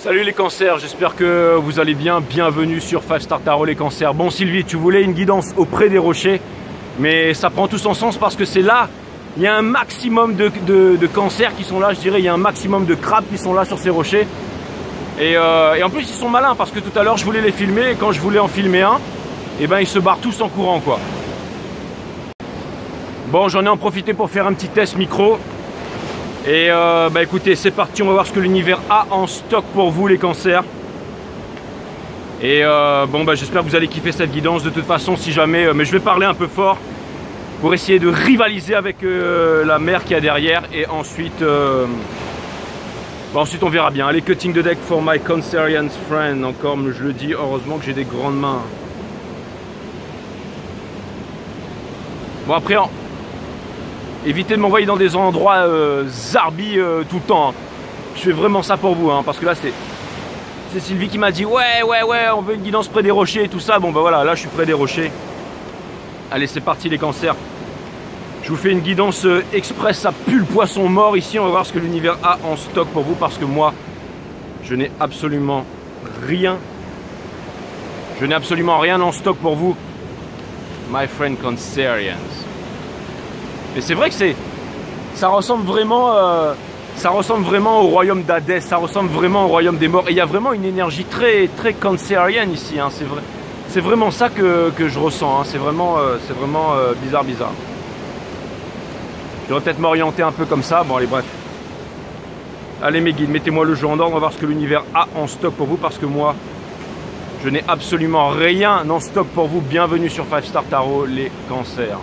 Salut les cancers, j'espère que vous allez bien. Bienvenue sur 5 Star Tarot les cancers. Bon Sylvie, tu voulais une guidance auprès des rochers, mais ça prend tout son sens parce que c'est là, il y a un maximum de cancers qui sont là, je dirais, il y a un maximum de crabes qui sont là sur ces rochers. Et en plus ils sont malins parce que tout à l'heure je voulais les filmer et quand je voulais en filmer un, et ben ils se barrent tous en courant quoi. Bon, j'en ai en profité pour faire un petit test micro. Et bah écoutez, c'est parti, on va voir ce que l'univers a en stock pour vous les cancers. Et bon bah j'espère que vous allez kiffer cette guidance. De toute façon, si jamais, mais je vais parler un peu fort pour essayer de rivaliser avec la mer qu'il y a derrière. Et ensuite, bah ensuite on verra bien. Allez, cutting the deck for my Cancerian friend. Encore, je le dis, heureusement que j'ai des grandes mains. Bon après, évitez de m'envoyer dans des endroits zarbi tout le temps. Hein. Je fais vraiment ça pour vous, hein, parce que là c'est Sylvie qui m'a dit ouais, on veut une guidance près des rochers et tout ça. Bon bah voilà, là je suis près des rochers. Allez, c'est parti les cancers. Je vous fais une guidance express, ça pue le poisson mort ici. On va voir ce que l'univers a en stock pour vous, parce que moi, je n'ai absolument rien. Je n'ai absolument rien en stock pour vous, my friend Cancerians. Et c'est vrai que ça ressemble vraiment au royaume d'Hadès, ça ressemble vraiment au royaume des morts. Et il y a vraiment une énergie très cancérienne ici, hein. C'est vraiment ça que je ressens, hein. C'est vraiment bizarre. Je devrais peut-être m'orienter un peu comme ça, bon allez bref. Allez mes guides, mettez-moi le jeu en ordre, on va voir ce que l'univers a en stock pour vous, parce que moi, je n'ai absolument rien en stock pour vous. Bienvenue sur 5 Star Tarot, les cancers.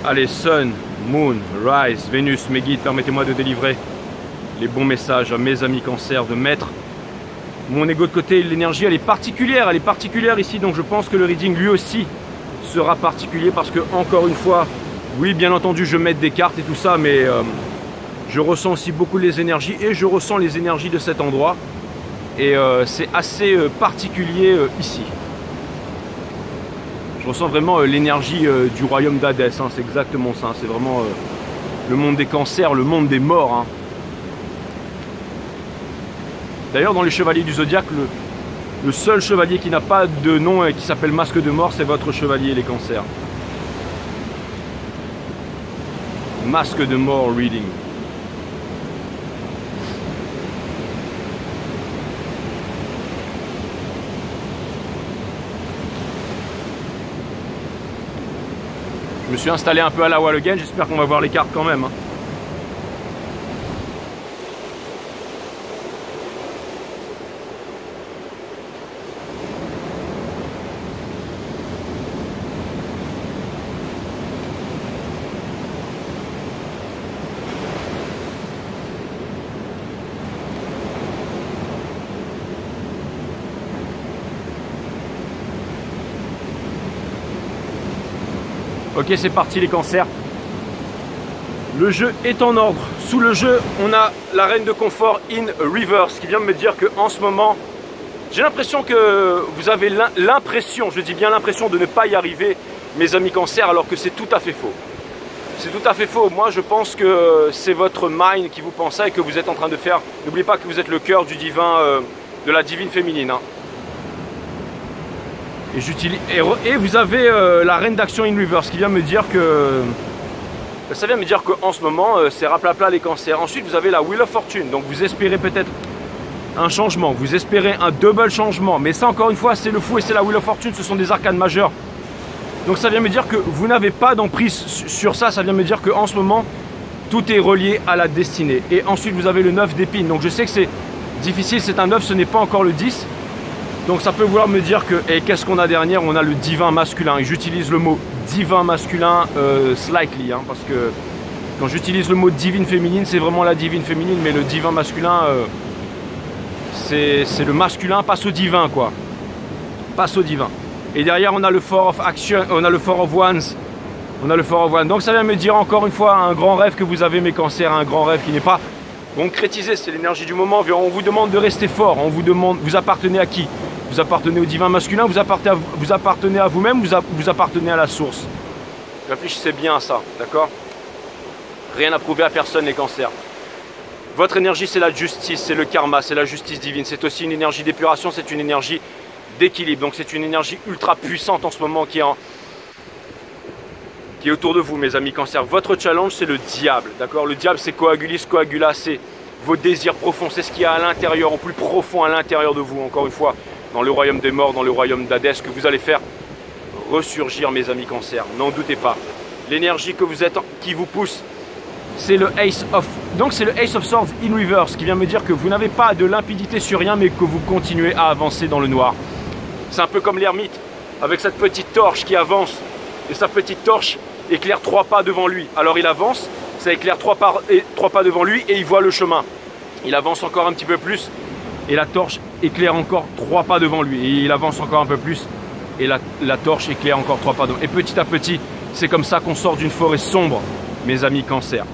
Allez, Sun, Moon, Rise, Vénus, mes guides, permettez-moi de délivrer les bons messages à mes amis cancers, de mettre mon ego de côté. L'énergie, elle est particulière ici, donc je pense que le reading lui aussi sera particulier, parce que, encore une fois, oui, bien entendu, je mets des cartes et tout ça, mais je ressens aussi beaucoup les énergies, et je ressens les énergies de cet endroit, et c'est assez particulier ici. Je ressens vraiment l'énergie du royaume d'Hadès, hein, c'est exactement ça, c'est vraiment le monde des cancers, le monde des morts. Hein. D'ailleurs, dans les chevaliers du zodiaque, le seul chevalier qui n'a pas de nom et qui s'appelle masque de mort, c'est votre chevalier, les cancers. Masque de mort reading. Je me suis installé un peu à la wall again, j'espère qu'on va voir les cartes quand même. Hein. Ok, c'est parti les cancers. Le jeu est en ordre. Sous le jeu, on a la reine de confort in reverse qui vient de me dire que en ce moment, j'ai l'impression que vous avez l'impression, je dis bien l'impression de ne pas y arriver, mes amis cancers, alors que c'est tout à fait faux. C'est tout à fait faux. Moi, je pense que c'est votre mind qui vous pense ça et que vous êtes en train de faire. N'oubliez pas que vous êtes le cœur du divin, de la divine féminine. Hein. Et vous avez la reine d'action in reverse qui vient me dire que... Ça vient me dire qu'en ce moment, c'est raplapla les cancers. Ensuite, vous avez la Wheel of Fortune. Donc, vous espérez peut-être un changement. Vous espérez un double changement. Mais ça, encore une fois, c'est le fou et c'est la Wheel of Fortune. Ce sont des arcanes majeures. Donc, ça vient me dire que vous n'avez pas d'emprise sur ça. Ça vient me dire qu'en ce moment, tout est relié à la destinée. Et ensuite, vous avez le 9 d'épines. Donc, je sais que c'est difficile. C'est un 9, ce n'est pas encore le 10. Donc ça peut vouloir me dire que, et qu'est-ce qu'on a derrière? On a le divin masculin, et j'utilise le mot divin masculin slightly, hein, parce que quand j'utilise le mot divine féminine, c'est vraiment la divine féminine, mais le divin masculin, c'est le masculin, passe au divin, quoi. Passe au divin. Et derrière, on a le Four of Action, on a le Four of Wands, Donc ça vient me dire encore une fois un grand rêve que vous avez, mes cancers, un grand rêve qui n'est pas concrétisé, c'est l'énergie du moment. On vous demande de rester fort, on vous demande, vous appartenez à qui? vous appartenez au divin masculin, vous appartenez à vous-même, vous appartenez à la source. Réfléchissez bien à ça, d'accord? Rien à prouver à personne les cancers. Votre énergie, c'est la justice, c'est le karma, c'est la justice divine. C'est aussi une énergie d'épuration, c'est une énergie d'équilibre. Donc c'est une énergie ultra puissante en ce moment qui est autour de vous, mes amis cancers. Votre challenge, c'est le diable, d'accord? Le diable, c'est coagulis, coagula, c'est vos désirs profonds, c'est ce qu'il y a à l'intérieur, au plus profond à l'intérieur de vous, encore une fois, dans le royaume des morts, dans le royaume d'Hadès, que vous allez faire ressurgir, mes amis cancers. N'en doutez pas. L'énergie que vous êtes, qui vous pousse, c'est le Ace of... Donc c'est le Ace of Swords in reverse, qui vient me dire que vous n'avez pas de limpidité sur rien, mais que vous continuez à avancer dans le noir. C'est un peu comme l'ermite, avec cette petite torche qui avance, et sa petite torche éclaire 3 pas devant lui. Alors il avance, ça éclaire 3 pas devant lui, et il voit le chemin. Il avance encore un petit peu plus, et la torche éclaire encore 3 pas devant lui. Et il avance encore un peu plus, et la torche éclaire encore 3 pas devant. Et petit à petit, c'est comme ça qu'on sort d'une forêt sombre, mes amis cancers.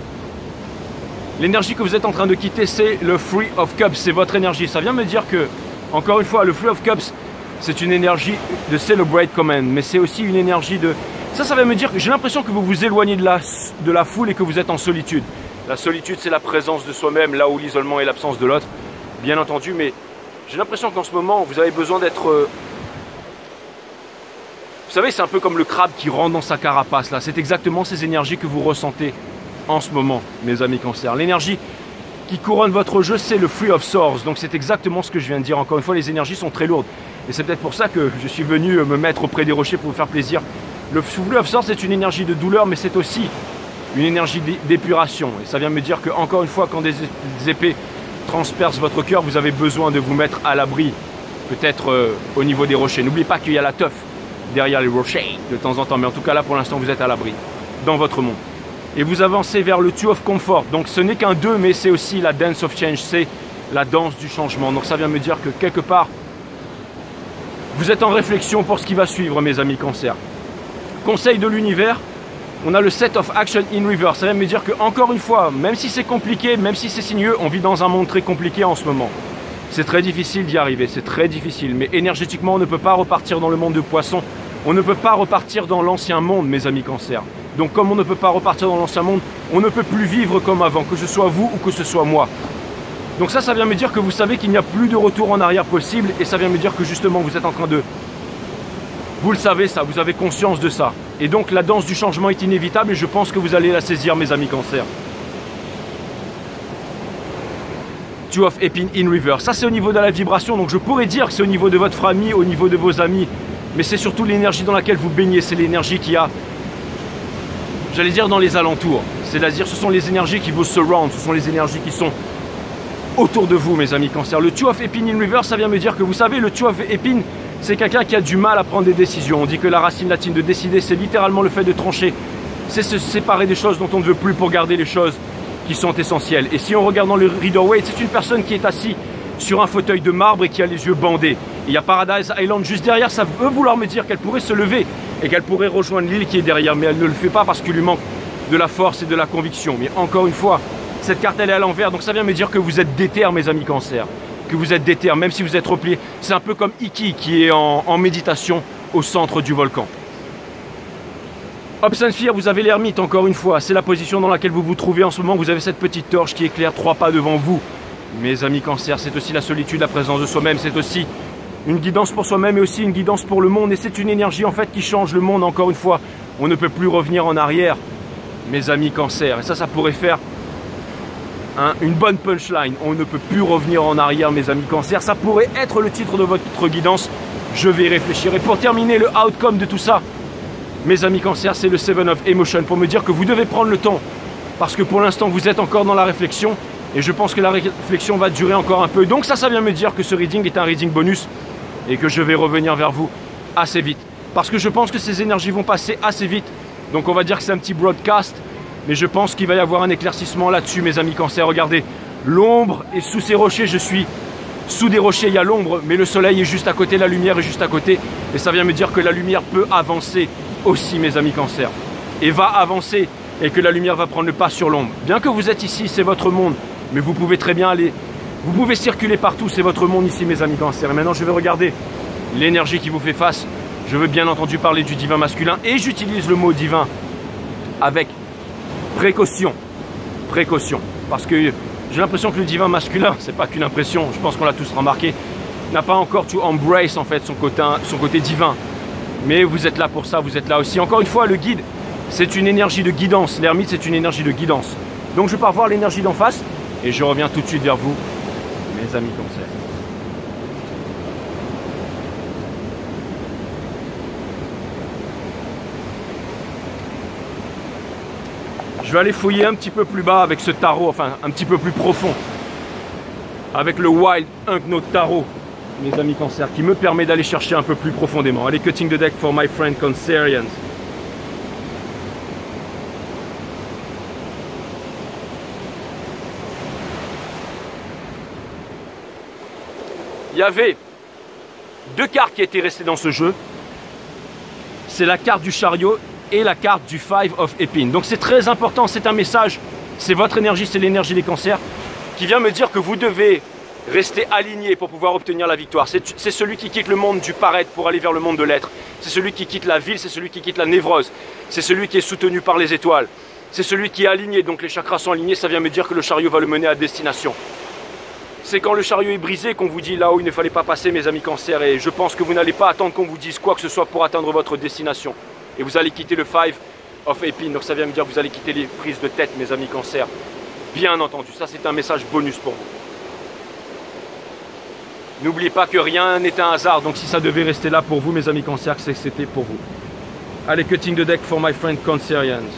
L'énergie que vous êtes en train de quitter, c'est le Three of Cups, c'est votre énergie. Ça vient me dire que, encore une fois, le Three of Cups, c'est une énergie de Celebrate Command, mais c'est aussi une énergie de... Ça vient me dire que j'ai l'impression que vous vous éloignez de la foule et que vous êtes en solitude. La solitude, c'est la présence de soi-même, là où l'isolement est l'absence de l'autre, bien entendu, mais j'ai l'impression qu'en ce moment, vous avez besoin d'être... Vous savez, c'est un peu comme le crabe qui rentre dans sa carapace, là. C'est exactement ces énergies que vous ressentez en ce moment, mes amis cancers. L'énergie qui couronne votre jeu, c'est le Three of Swords. Donc c'est exactement ce que je viens de dire. Encore une fois, les énergies sont très lourdes. Et c'est peut-être pour ça que je suis venu me mettre auprès des rochers pour vous faire plaisir. Le Three of Swords, c'est une énergie de douleur, mais c'est aussi une énergie d'épuration. Et ça vient me dire que, encore une fois, quand des épées transpercent votre cœur, vous avez besoin de vous mettre à l'abri, peut-être au niveau des rochers. N'oubliez pas qu'il y a la teuf derrière les rochers de temps en temps. Mais en tout cas, là, pour l'instant, vous êtes à l'abri dans votre monde. Et vous avancez vers le Two of Comfort. Donc ce n'est qu'un 2, mais c'est aussi la Dance of Change, c'est la danse du changement. Donc ça vient me dire que quelque part, vous êtes en réflexion pour ce qui va suivre, mes amis cancers. Conseil de l'univers, on a le Set of Action in Reverse. Ça vient me dire que, encore une fois, même si c'est compliqué, même si c'est sinueux, on vit dans un monde très compliqué en ce moment. C'est très difficile d'y arriver, c'est très difficile. Mais énergétiquement, on ne peut pas repartir dans le monde de poissons. On ne peut pas repartir dans l'ancien monde, mes amis cancers. Donc comme on ne peut pas repartir dans l'ancien monde, on ne peut plus vivre comme avant, que ce soit vous ou que ce soit moi. Donc ça vient me dire que vous savez qu'il n'y a plus de retour en arrière possible, et ça vient me dire que justement vous êtes en train de... Vous le savez ça, vous avez conscience de ça. Et donc la danse du changement est inévitable et je pense que vous allez la saisir, mes amis cancers. Two of Epine in Reverse. Ça c'est au niveau de la vibration, donc je pourrais dire que c'est au niveau de votre famille, au niveau de vos amis, mais c'est surtout l'énergie dans laquelle vous baignez, c'est l'énergie qui a... J'allais dire dans les alentours, c'est-à-dire ce sont les énergies qui vous surround, ce sont les énergies qui sont autour de vous, mes amis cancers. Le Two of Epine in Reverse, ça vient me dire que vous savez, le Two of Epine, c'est quelqu'un qui a du mal à prendre des décisions. On dit que la racine latine de décider, c'est littéralement le fait de trancher, c'est se séparer des choses dont on ne veut plus pour garder les choses qui sont essentielles. Et si on regarde dans le Rider-Waite, c'est une personne qui est assise sur un fauteuil de marbre et qui a les yeux bandés. Il y a Paradise Island juste derrière, ça veut vouloir me dire qu'elle pourrait se lever et qu'elle pourrait rejoindre l'île qui est derrière, mais elle ne le fait pas parce qu'il lui manque de la force et de la conviction. Mais encore une fois, cette carte elle est à l'envers, donc ça vient me dire que vous êtes déter, mes amis cancers, que vous êtes déter, même si vous êtes replié. C'est un peu comme Iki qui est en méditation au centre du volcan. Hop Saint-Fear, vous avez l'ermite, encore une fois, c'est la position dans laquelle vous vous trouvez en ce moment. Vous avez cette petite torche qui éclaire 3 pas devant vous. Mes amis cancers, c'est aussi la solitude, la présence de soi-même, c'est aussi une guidance pour soi-même et aussi une guidance pour le monde. Et c'est une énergie en fait qui change le monde, encore une fois. On ne peut plus revenir en arrière, mes amis cancers. Et ça pourrait faire une bonne punchline. On ne peut plus revenir en arrière, mes amis cancers. Ça pourrait être le titre de votre guidance. Je vais y réfléchir. Et pour terminer, le outcome de tout ça, mes amis cancers, c'est le Seven of Emotion. Pour me dire que vous devez prendre le temps. Parce que pour l'instant, vous êtes encore dans la réflexion. Et je pense que la réflexion va durer encore un peu. Donc ça vient me dire que ce reading est un reading bonus. Et que je vais revenir vers vous assez vite. Parce que je pense que ces énergies vont passer assez vite. Donc on va dire que c'est un petit broadcast. Mais je pense qu'il va y avoir un éclaircissement là-dessus, mes amis cancers. Regardez, l'ombre est sous ces rochers. Je suis sous des rochers, il y a l'ombre. Mais le soleil est juste à côté, la lumière est juste à côté. Et ça vient me dire que la lumière peut avancer aussi, mes amis cancers. Et va avancer. Et que la lumière va prendre le pas sur l'ombre. Bien que vous êtes ici, c'est votre monde. Mais vous pouvez très bien aller Vous pouvez circuler partout, c'est votre monde ici mes amis Cancer. Et maintenant je vais regarder l'énergie qui vous fait face. Je veux bien entendu parler du divin masculin et j'utilise le mot divin avec précaution. Précaution. Parce que j'ai l'impression que le divin masculin, c'est pas qu'une impression, je pense qu'on l'a tous remarqué, n'a pas encore tout embrace en fait son côté divin. Mais vous êtes là pour ça, vous êtes là aussi. Encore une fois, le guide, c'est une énergie de guidance. L'ermite, c'est une énergie de guidance. Donc je pars voir l'énergie d'en face et je reviens tout de suite vers vous, mes amis Cancer. Je vais aller fouiller un petit peu plus bas avec ce tarot, enfin un petit peu plus profond. Avec le Wild Unknown Tarot, mes amis Cancer, qui me permet d'aller chercher un peu plus profondément. Allez, cutting the deck for my friend Cancerians. Il y avait deux cartes qui étaient restées dans ce jeu. C'est la carte du chariot et la carte du Five of Épines. Donc c'est très important, c'est un message, c'est votre énergie, c'est l'énergie des cancers qui vient me dire que vous devez rester aligné pour pouvoir obtenir la victoire. C'est celui qui quitte le monde du paraître pour aller vers le monde de l'être. C'est celui qui quitte la ville, c'est celui qui quitte la névrose. C'est celui qui est soutenu par les étoiles. C'est celui qui est aligné, donc les chakras sont alignés, ça vient me dire que le chariot va le mener à destination. C'est quand le chariot est brisé qu'on vous dit là où il ne fallait pas passer mes amis Cancer et je pense que vous n'allez pas attendre qu'on vous dise quoi que ce soit pour atteindre votre destination. Et vous allez quitter le Five of Épines, donc ça vient me dire que vous allez quitter les prises de tête mes amis Cancer. Bien entendu, ça c'est un message bonus pour vous. N'oubliez pas que rien n'est un hasard, donc si ça devait rester là pour vous mes amis Cancer, c'est que c'était pour vous. Allez, cutting the deck for my friend Cancerians.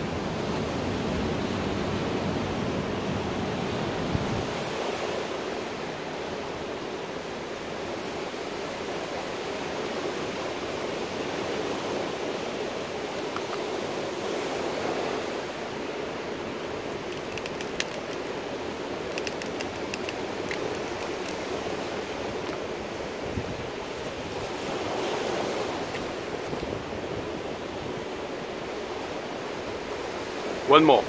One more.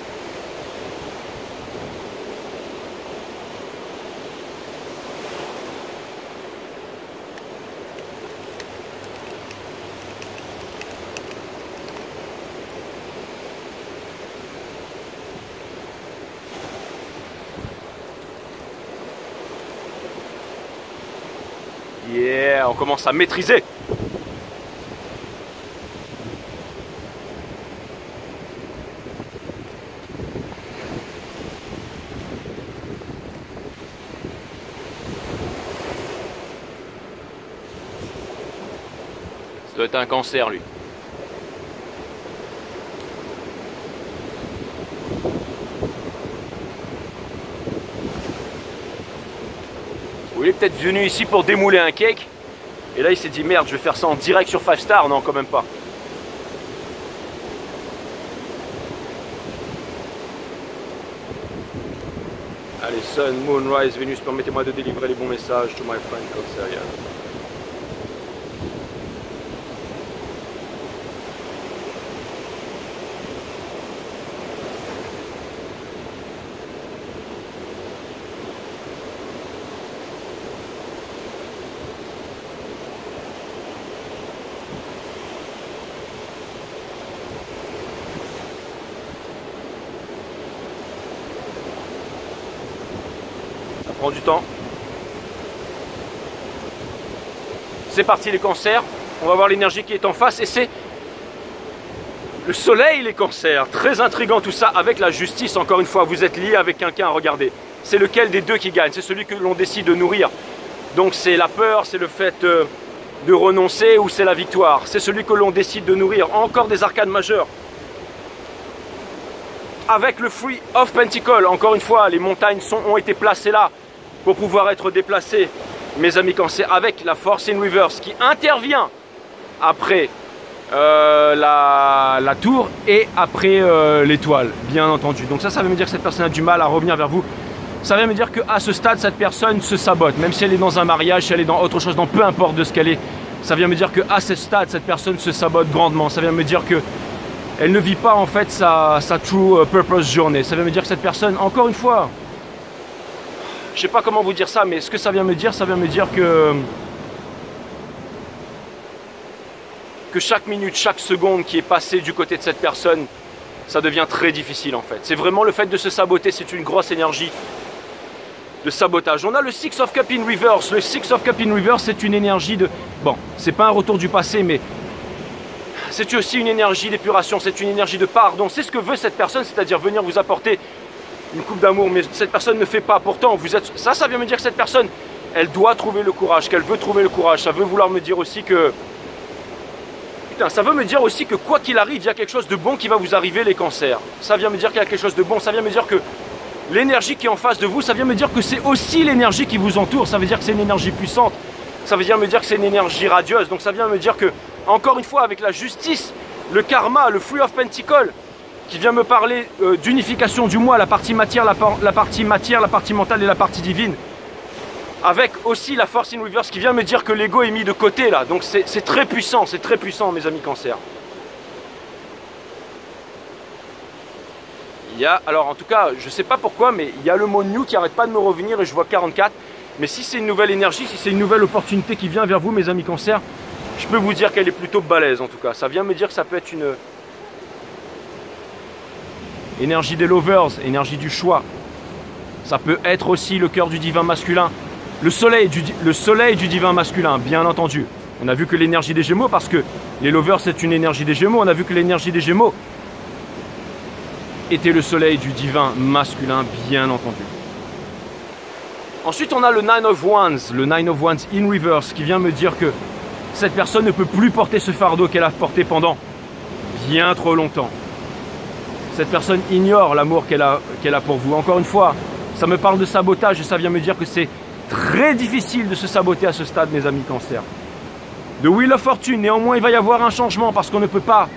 Yeah, on commence à maîtriser. Ça doit être un cancer, lui. Ou il est peut-être venu ici pour démouler un cake. Et là, il s'est dit, merde, je vais faire ça en direct sur 5 Star. Non, quand même pas. Allez, Sun, Moon, Rise, Vénus, permettez-moi de délivrer les bons messages to my friend Cancerian. Prend du temps. C'est parti les cancers. On va voir l'énergie qui est en face et c'est le soleil les cancers. Très intriguant tout ça avec la justice. Encore une fois, vous êtes lié avec quelqu'un. Regardez. C'est lequel des deux qui gagne? C'est celui que l'on décide de nourrir. Donc c'est la peur, c'est le fait de renoncer ou c'est la victoire. C'est celui que l'on décide de nourrir. Encore des arcanes majeures. Avec le Three of Pentacles, encore une fois, les montagnes ont été placées là pour pouvoir être déplacées, mes amis Cancer, avec la Force in Reverse qui intervient après la tour et après l'étoile, bien entendu. Donc ça veut me dire que cette personne a du mal à revenir vers vous. Ça veut me dire qu'à ce stade, cette personne se sabote, même si elle est dans un mariage, si elle est dans autre chose, dans peu importe de ce qu'elle est. Ça vient me dire qu'à ce stade, cette personne se sabote grandement. Ça vient me dire que elle ne vit pas en fait sa true purpose journée. Ça veut me dire que cette personne, encore une fois, je sais pas comment vous dire ça, mais ce que ça vient me dire que chaque minute, chaque seconde qui est passée du côté de cette personne, ça devient très difficile en fait. C'est vraiment le fait de se saboter, c'est une grosse énergie de sabotage. On a le Six of Cups in Reverse. Le Six of Cups in Reverse, c'est une énergie de... Bon, c'est pas un retour du passé, mais c'est aussi une énergie d'épuration, c'est une énergie de pardon. C'est ce que veut cette personne, c'est-à-dire venir vous apporter une coupe d'amour, mais cette personne ne fait pas. Pourtant, vous êtes... Ça vient me dire que cette personne, elle doit trouver le courage, qu'elle veut trouver le courage. Ça veut vouloir me dire aussi que... Putain, ça veut me dire aussi que quoi qu'il arrive, il y a quelque chose de bon qui va vous arriver, les cancers. Ça vient me dire qu'il y a quelque chose de bon, ça vient me dire que l'énergie qui est en face de vous, ça vient me dire que c'est aussi l'énergie qui vous entoure. Ça veut dire que c'est une énergie puissante. Ça veut dire me dire que c'est une énergie radieuse. Donc ça vient me dire que, encore une fois, avec la justice, le karma, le Three of Pentacles, qui vient me parler d'unification du moi, la partie matière, la partie mentale et la partie divine. Avec aussi la force in reverse qui vient me dire que l'ego est mis de côté là. Donc c'est très puissant, mes amis cancers. Il y a, alors en tout cas, je sais pas pourquoi, mais il y a le mot new qui arrête pas de me revenir et je vois 44. Mais si c'est une nouvelle énergie, si c'est une nouvelle opportunité qui vient vers vous, mes amis cancers, je peux vous dire qu'elle est plutôt balèze en tout cas. Ça vient me dire que ça peut être une énergie des lovers, énergie du choix. Ça peut être aussi le cœur du divin masculin. Le soleil du divin masculin, bien entendu. On a vu que l'énergie des Gémeaux, parce que les lovers c'est une énergie des Gémeaux, on a vu que l'énergie des Gémeaux était le soleil du divin masculin, bien entendu. Ensuite on a le Nine of Wands in reverse, qui vient me dire que cette personne ne peut plus porter ce fardeau qu'elle a porté pendant bien trop longtemps. Cette personne ignore l'amour qu'elle a pour vous. Encore une fois, ça me parle de sabotage et ça vient me dire que c'est très difficile de se saboter à ce stade, mes amis cancers. The Wheel of Fortune, néanmoins il va y avoir un changement parce qu'on ne peut pas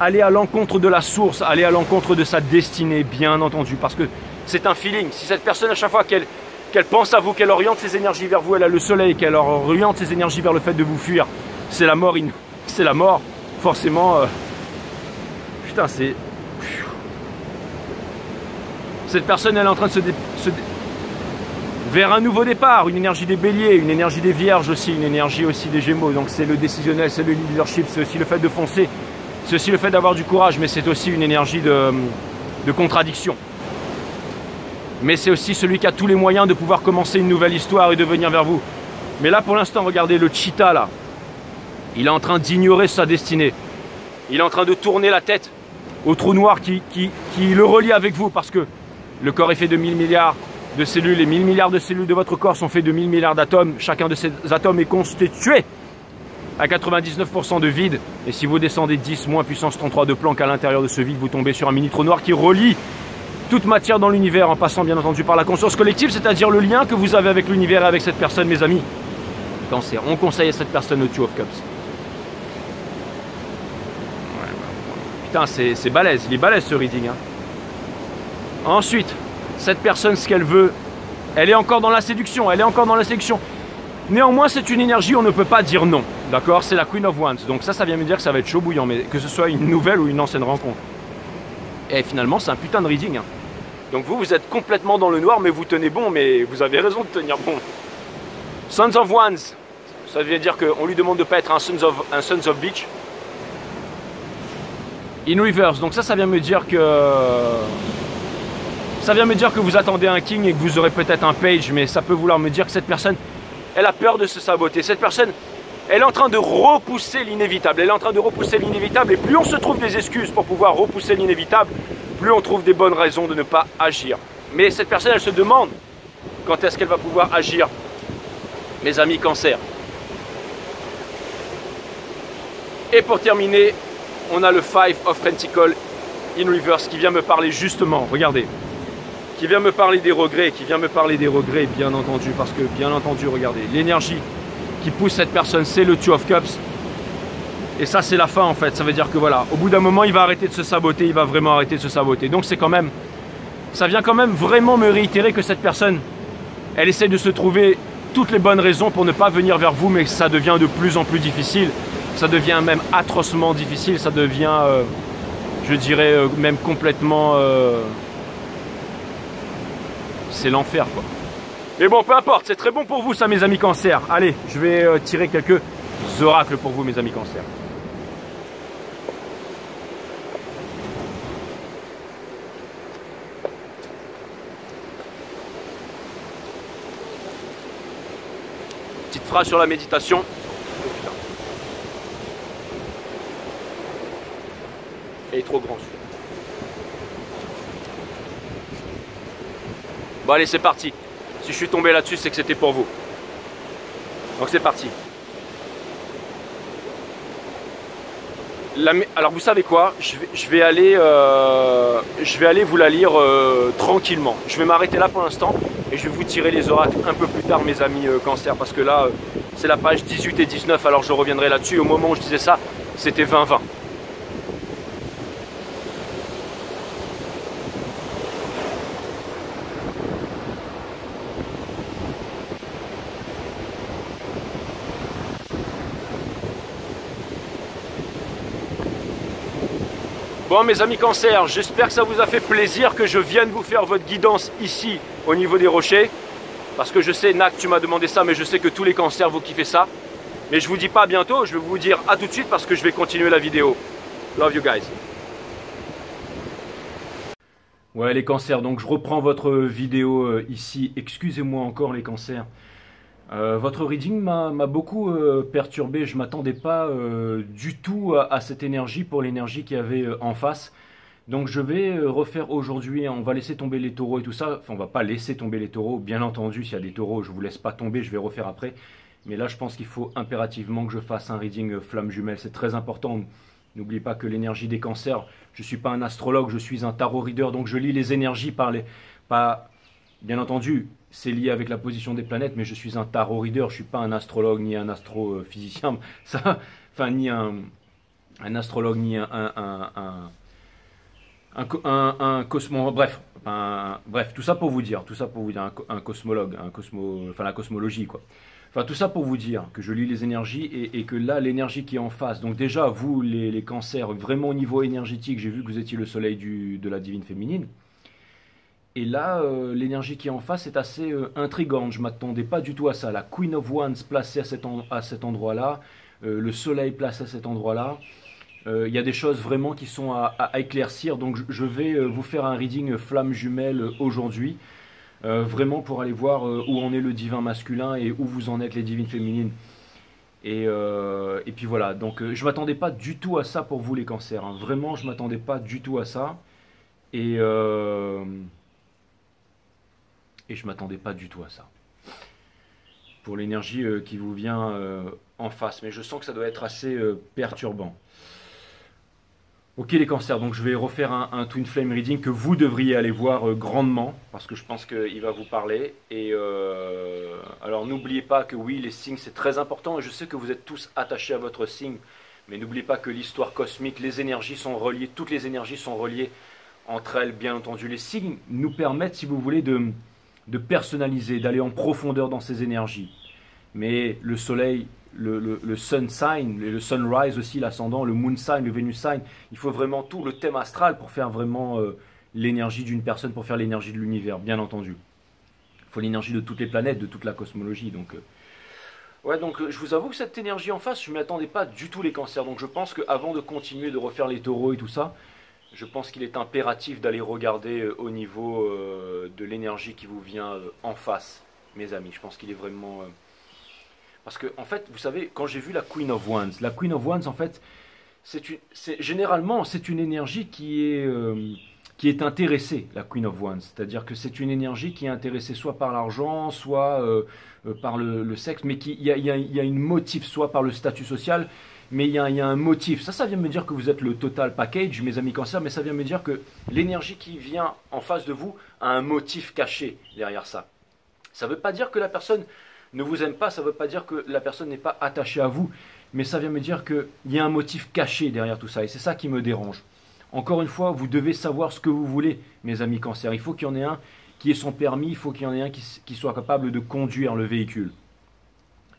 aller à l'encontre de la source, aller à l'encontre de sa destinée, bien entendu, parce que c'est un feeling. Si cette personne, à chaque fois qu'elle pense à vous, qu'elle oriente ses énergies vers vous, elle a le soleil, qu'elle oriente ses énergies vers le fait de vous fuir, c'est la mort, c'est la mort, forcément. Putain, c'est... Cette personne, elle est en train de se vers un nouveau départ, une énergie des béliers, une énergie des vierges aussi, une énergie aussi des gémeaux. Donc c'est le décisionnel, c'est le leadership, c'est aussi le fait de foncer, c'est aussi le fait d'avoir du courage, mais c'est aussi une énergie de contradiction. Mais c'est aussi celui qui a tous les moyens de pouvoir commencer une nouvelle histoire et de venir vers vous. Mais là pour l'instant, regardez le cheetah là, il est en train d'ignorer sa destinée. Il est en train de tourner la tête au trou noir qui le relie avec vous, parce que le corps est fait de 1000 milliards de cellules, et 1000 milliards de cellules de votre corps sont faits de 1000 milliards d'atomes. Chacun de ces atomes est constitué à 99% de vide. Et si vous descendez 10 moins puissance 33 de Planck à l'intérieur de ce vide, vous tombez sur un mini trou noir qui relie toute matière dans l'univers, en passant bien entendu par la conscience collective, c'est-à-dire le lien que vous avez avec l'univers et avec cette personne, mes amis. Cancer, on conseille à cette personne le Two of Cups. Ouais, putain, c'est balèze, il est balèze ce reading. Hein. Ensuite, cette personne, ce qu'elle veut, elle est encore dans la séduction, Néanmoins, c'est une énergie, on ne peut pas dire non, d'accord? C'est la Queen of Wands, donc ça vient me dire que ça va être chaud bouillant, mais que ce soit une nouvelle ou une ancienne rencontre. Et finalement, c'est un putain de reading. Hein. Donc vous êtes complètement dans le noir, mais vous tenez bon, mais vous avez raison de tenir bon. Sons of Wands, ça veut dire qu'on lui demande de ne pas être un Sons of Beach. In reverse, donc ça vient me dire que... Ça vient me dire que vous attendez un king et que vous aurez peut-être un page, mais ça peut vouloir me dire que cette personne, elle a peur de se saboter. Cette personne, elle est en train de repousser l'inévitable. Elle est en train de repousser l'inévitable. Et plus on se trouve des excuses pour pouvoir repousser l'inévitable, plus on trouve des bonnes raisons de ne pas agir. Mais cette personne, elle se demande quand est-ce qu'elle va pouvoir agir. Mes amis cancer. Et pour terminer, on a le Five of Pentacles in reverse qui vient me parler justement, regardez, qui vient me parler des regrets, bien entendu, parce que, bien entendu, regardez, l'énergie qui pousse cette personne, c'est le Two of Cups, et ça, c'est la fin, en fait, ça veut dire que, voilà, au bout d'un moment, il va arrêter de se saboter, il va vraiment arrêter de se saboter, donc c'est quand même, ça vient quand même vraiment me réitérer que cette personne, elle essaie de se trouver toutes les bonnes raisons pour ne pas venir vers vous, mais ça devient de plus en plus difficile, ça devient même atrocement difficile, ça devient, je dirais, même complètement... c'est l'enfer, quoi. Mais bon, peu importe, c'est très bon pour vous ça mes amis cancer. Allez, je vais tirer quelques oracles pour vous mes amis cancer. Petite phrase sur la méditation. Il est trop grand celui-là. Bon allez, c'est parti. Si je suis tombé là-dessus, c'est que c'était pour vous. Donc c'est parti. Alors vous savez quoi, je vais aller vous la lire tranquillement. Je vais m'arrêter là pour l'instant et je vais vous tirer les oracles un peu plus tard mes amis cancer, parce que là c'est la page 18 et 19, alors je reviendrai là-dessus. Au moment où je disais ça, c'était 20-20. Bon mes amis cancer, j'espère que ça vous a fait plaisir que je vienne vous faire votre guidance ici au niveau des rochers. Parce que je sais, Nac, tu m'as demandé ça, mais je sais que tous les cancers vous kiffez ça. Mais je vous dis pas à bientôt, je vais vous dire à tout de suite parce que je vais continuer la vidéo. Love you guys. Ouais les cancers, donc je reprends votre vidéo ici. Excusez-moi encore les cancers. Votre reading m'a beaucoup perturbé, je ne m'attendais pas du tout à cette énergie pour l'énergie qu'il y avait en face. Donc je vais refaire aujourd'hui, on va laisser tomber les taureaux et tout ça. Enfin on va pas laisser tomber les taureaux, bien entendu s'il y a des taureaux je ne vous laisse pas tomber, je vais refaire après. Mais là je pense qu'il faut impérativement que je fasse un reading flamme jumelle, c'est très important. N'oubliez pas que l'énergie des cancers, je ne suis pas un astrologue, je suis un tarot reader, donc je lis les énergies bien entendu, c'est lié avec la position des planètes, mais je suis un tarot reader, je ne suis pas un astrologue ni un astrophysicien, ni un astrologue ni un cosmo, bref, tout ça pour vous dire, un cosmologue, la cosmologie quoi. Enfin tout ça pour vous dire que je lis les énergies et que là l'énergie qui est en face, donc déjà vous les cancers, vraiment au niveau énergétique, j'ai vu que vous étiez le soleil de la divine féminine. Et là, l'énergie qui est en face est assez intrigante. Je ne m'attendais pas du tout à ça. La Queen of Wands placée à cet endroit-là, le soleil placé à cet endroit-là. Il y a des choses vraiment qui sont à éclaircir. Donc je vais vous faire un reading flamme jumelle aujourd'hui. Vraiment pour aller voir où en est le divin masculin et où vous en êtes les divines féminines. Et puis voilà. Donc je ne m'attendais pas du tout à ça pour vous les cancers. Hein. Vraiment, je ne m'attendais pas du tout à ça. Et je ne m'attendais pas du tout à ça. Pour l'énergie qui vous vient en face. Mais je sens que ça doit être assez perturbant. Ok les cancers, donc je vais refaire un Twin Flame Reading que vous devriez aller voir grandement. Parce que je pense qu'il va vous parler. Et alors n'oubliez pas que oui, les signes c'est très important. Et je sais que vous êtes tous attachés à votre signe. Mais n'oubliez pas que l'histoire cosmique, les énergies sont reliées. Toutes les énergies sont reliées entre elles, bien entendu. Les signes nous permettent, si vous voulez, de personnaliser, d'aller en profondeur dans ces énergies. Mais le soleil, le sun sign, le sunrise aussi, l'ascendant, le moon sign, le Venus sign, il faut vraiment tout le thème astral pour faire vraiment l'énergie d'une personne, pour faire l'énergie de l'univers, bien entendu. Il faut l'énergie de toutes les planètes, de toute la cosmologie. Donc, je vous avoue que cette énergie en face, je ne m'y attendais pas du tout les cancers. Donc je pense qu'avant de continuer de refaire les taureaux et tout ça, je pense qu'il est impératif d'aller regarder au niveau de l'énergie qui vous vient en face, mes amis. Je pense qu'il est vraiment... Parce que, en fait, vous savez, quand j'ai vu la Queen of Wands, en fait, généralement, c'est une énergie qui est intéressée, la Queen of Wands. C'est-à-dire que c'est une énergie qui est intéressée soit par l'argent, soit par le sexe, mais il y a une motif, soit par le statut social, mais il y a un motif. Ça vient me dire que vous êtes le total package, mes amis cancers, mais ça vient me dire que l'énergie qui vient en face de vous a un motif caché derrière ça. Ça ne veut pas dire que la personne ne vous aime pas, ça ne veut pas dire que la personne n'est pas attachée à vous, mais ça vient me dire qu'il y a un motif caché derrière tout ça, et c'est ça qui me dérange. Encore une fois, vous devez savoir ce que vous voulez, mes amis cancers. Il faut qu'il y en ait un qui ait son permis, il faut qu'il y en ait un qui soit capable de conduire le véhicule.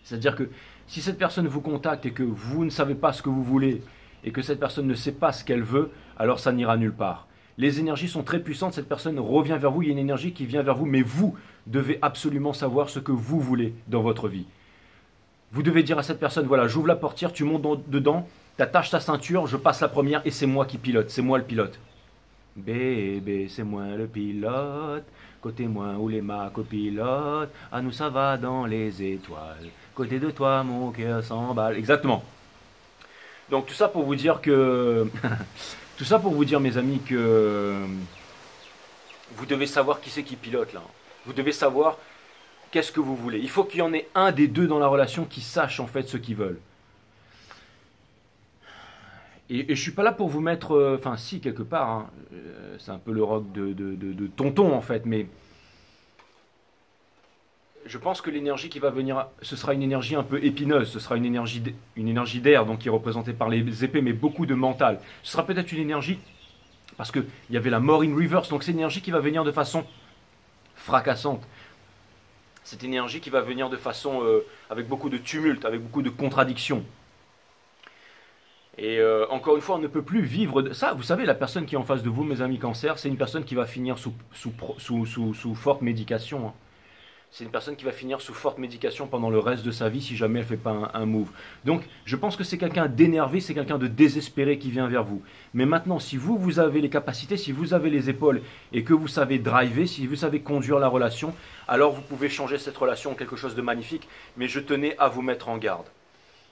C'est-à-dire que si cette personne vous contacte et que vous ne savez pas ce que vous voulez et que cette personne ne sait pas ce qu'elle veut, alors ça n'ira nulle part. Les énergies sont très puissantes, cette personne revient vers vous, il y a une énergie qui vient vers vous, mais vous devez absolument savoir ce que vous voulez dans votre vie. Vous devez dire à cette personne, voilà, j'ouvre la portière, tu montes dedans, tu attaches ta ceinture, je passe la première et c'est moi qui pilote, c'est moi le pilote. Bébé, c'est moi le pilote, côté moi où les ma copilote, à nous ça va dans les étoiles, côté de toi mon cœur s'emballe. Exactement. Donc tout ça pour vous dire que, tout ça pour vous dire mes amis que vous devez savoir qui c'est qui pilote là. Vous devez savoir qu'est-ce que vous voulez. Il faut qu'il y en ait un des deux dans la relation qui sache en fait ce qu'ils veulent. Et je suis pas là pour vous mettre, enfin si quelque part, hein, c'est un peu le rock de tonton en fait, mais je pense que l'énergie qui va venir, ce sera une énergie un peu épineuse, ce sera une énergie d'air, donc qui est représentée par les épées, mais beaucoup de mental. Ce sera peut-être une énergie, parce qu'il y avait la mort in reverse, donc c'est une énergie qui va venir de façon fracassante. Cette énergie qui va venir de façon, avec beaucoup de tumulte, avec beaucoup de contradictions. Et encore une fois, on ne peut plus vivre de ça. Vous savez, la personne qui est en face de vous, mes amis cancer, c'est une personne qui va finir sous forte médication. Hein. C'est une personne qui va finir sous forte médication pendant le reste de sa vie si jamais elle ne fait pas un move. Donc, je pense que c'est quelqu'un d'énervé, c'est quelqu'un de désespéré qui vient vers vous. Mais maintenant, si vous avez les capacités, si vous avez les épaules et que vous savez driver, si vous savez conduire la relation, alors vous pouvez changer cette relation en quelque chose de magnifique. Mais je tenais à vous mettre en garde.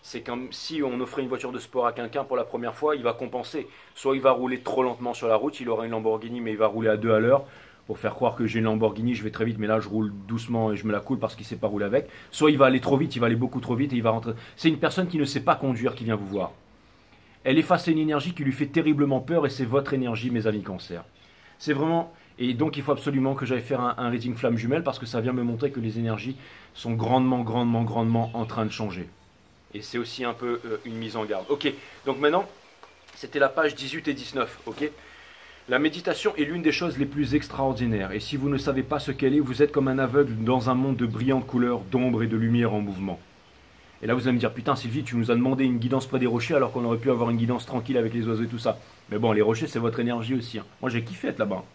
C'est comme si on offrait une voiture de sport à quelqu'un pour la première fois, il va compenser. Soit il va rouler trop lentement sur la route, il aura une Lamborghini mais il va rouler à 2 à l'heure pour faire croire que j'ai une Lamborghini, je vais très vite mais là je roule doucement et je me la coule parce qu'il ne sait pas rouler avec. Soit il va aller trop vite, il va aller beaucoup trop vite et il va rentrer. C'est une personne qui ne sait pas conduire qui vient vous voir. Elle est face à une énergie qui lui fait terriblement peur et c'est votre énergie mes amis cancer. C'est vraiment... Et donc il faut absolument que j'aille faire un rating flamme jumelle parce que ça vient me montrer que les énergies sont grandement en train de changer. Et c'est aussi un peu une mise en garde. Ok, donc maintenant, c'était la page 18 et 19. Ok, la méditation est l'une des choses les plus extraordinaires. Et si vous ne savez pas ce qu'elle est, vous êtes comme un aveugle dans un monde de brillantes couleurs, d'ombre et de lumière en mouvement. Et là, vous allez me dire, putain Sylvie, tu nous as demandé une guidance près des rochers alors qu'on aurait pu avoir une guidance tranquille avec les oiseaux et tout ça. Mais bon, les rochers, c'est votre énergie aussi. Hein. Moi, j'ai kiffé être là-bas.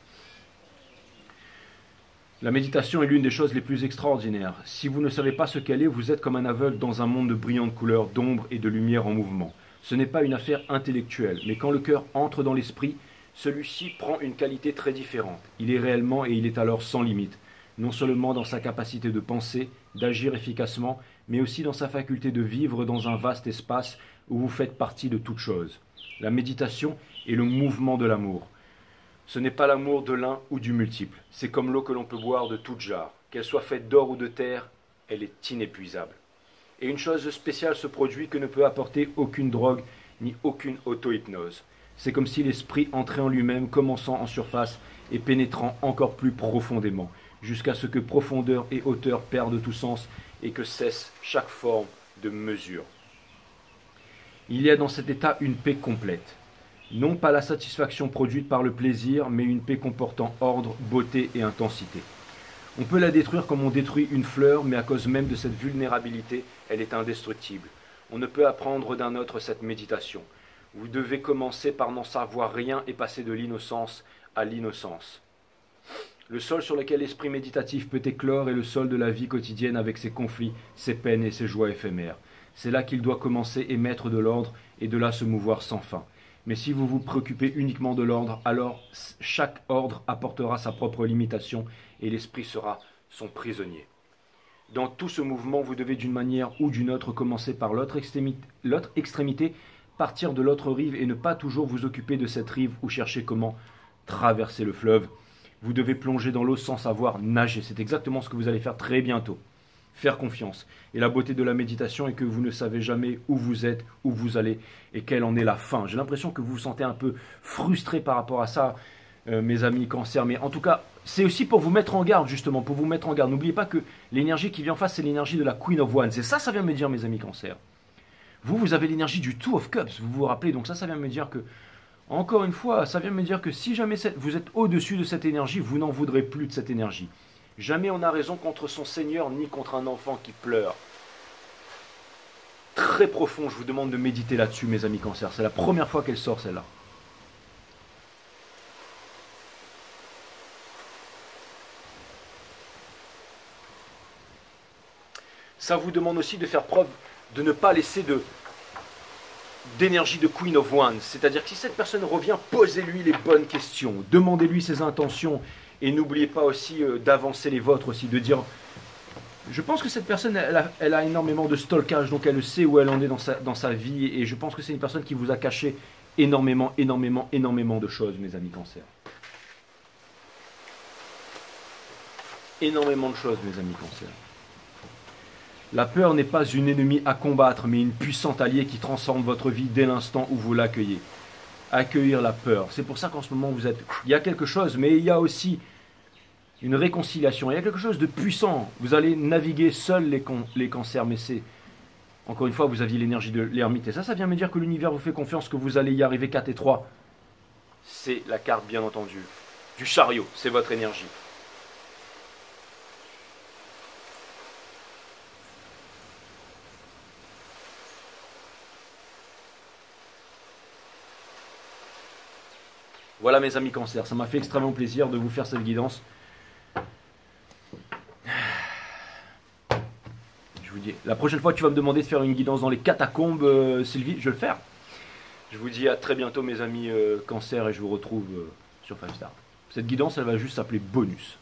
La méditation est l'une des choses les plus extraordinaires. Si vous ne savez pas ce qu'elle est, vous êtes comme un aveugle dans un monde de brillantes couleurs, d'ombre et de lumière en mouvement. Ce n'est pas une affaire intellectuelle, mais quand le cœur entre dans l'esprit, celui-ci prend une qualité très différente. Il est réellement et il est alors sans limite, non seulement dans sa capacité de penser, d'agir efficacement, mais aussi dans sa faculté de vivre dans un vaste espace où vous faites partie de toute chose. La méditation est le mouvement de l'amour. Ce n'est pas l'amour de l'un ou du multiple. C'est comme l'eau que l'on peut boire de toute jarre. Qu'elle soit faite d'or ou de terre, elle est inépuisable. Et une chose spéciale se produit que ne peut apporter aucune drogue ni aucune auto-hypnose. C'est comme si l'esprit entrait en lui-même, commençant en surface et pénétrant encore plus profondément, jusqu'à ce que profondeur et hauteur perdent tout sens et que cesse chaque forme de mesure. Il y a dans cet état une paix complète. Non pas la satisfaction produite par le plaisir, mais une paix comportant ordre, beauté et intensité. On peut la détruire comme on détruit une fleur, mais à cause même de cette vulnérabilité, elle est indestructible. On ne peut apprendre d'un autre cette méditation. Vous devez commencer par n'en savoir rien et passer de l'innocence à l'innocence. Le sol sur lequel l'esprit méditatif peut éclore est le sol de la vie quotidienne avec ses conflits, ses peines et ses joies éphémères. C'est là qu'il doit commencer et mettre de l'ordre et de là se mouvoir sans fin. Mais si vous vous préoccupez uniquement de l'ordre, alors chaque ordre apportera sa propre limitation et l'esprit sera son prisonnier. Dans tout ce mouvement, vous devez d'une manière ou d'une autre commencer par l'autre extrémité, partir de l'autre rive et ne pas toujours vous occuper de cette rive ou chercher comment traverser le fleuve. Vous devez plonger dans l'eau sans savoir nager. C'est exactement ce que vous allez faire très bientôt. Faire confiance. Et la beauté de la méditation est que vous ne savez jamais où vous êtes, où vous allez et quelle en est la fin. J'ai l'impression que vous vous sentez un peu frustré par rapport à ça, mes amis cancer. Mais en tout cas, c'est aussi pour vous mettre en garde, justement, pour vous mettre en garde. N'oubliez pas que l'énergie qui vient en face, c'est l'énergie de la Queen of Wands. Et ça vient me dire, mes amis cancer. Vous avez l'énergie du Two of Cups, vous vous rappelez. Donc ça vient me dire que, encore une fois, ça vient me dire que si jamais vous êtes au-dessus de cette énergie, vous n'en voudrez plus de cette énergie. Jamais on n'a raison contre son Seigneur ni contre un enfant qui pleure. Très profond, je vous demande de méditer là-dessus, mes amis cancer. C'est la première fois qu'elle sort, celle-là. Ça vous demande aussi de faire preuve de ne pas laisser d'énergie de Queen of Wands. C'est-à-dire que si cette personne revient, posez-lui les bonnes questions. Demandez-lui ses intentions. Et n'oubliez pas aussi d'avancer les vôtres aussi, de dire... Je pense que cette personne, elle a énormément de stalkage, donc elle sait où elle en est dans sa vie. Et je pense que c'est une personne qui vous a caché énormément de choses, mes amis Cancer. Énormément de choses, mes amis Cancer. La peur n'est pas une ennemie à combattre, mais une puissante alliée qui transforme votre vie dès l'instant où vous l'accueillez. Accueillir la peur. C'est pour ça qu'en ce moment, vous êtes... Il y a quelque chose, mais il y a aussi une réconciliation. Il y a quelque chose de puissant. Vous allez naviguer seuls les cancers, mais c'est... Encore une fois, vous aviez l'énergie de l'ermite. Et ça vient me dire que l'univers vous fait confiance, que vous allez y arriver 4 et 3. C'est la carte, bien entendu, du chariot. C'est votre énergie. Voilà mes amis Cancer, ça m'a fait extrêmement plaisir de vous faire cette guidance. Je vous dis, la prochaine fois que tu vas me demander de faire une guidance dans les catacombes, Sylvie, je vais le faire. Je vous dis à très bientôt mes amis Cancer et je vous retrouve sur 5 Star. Cette guidance, elle va juste s'appeler bonus.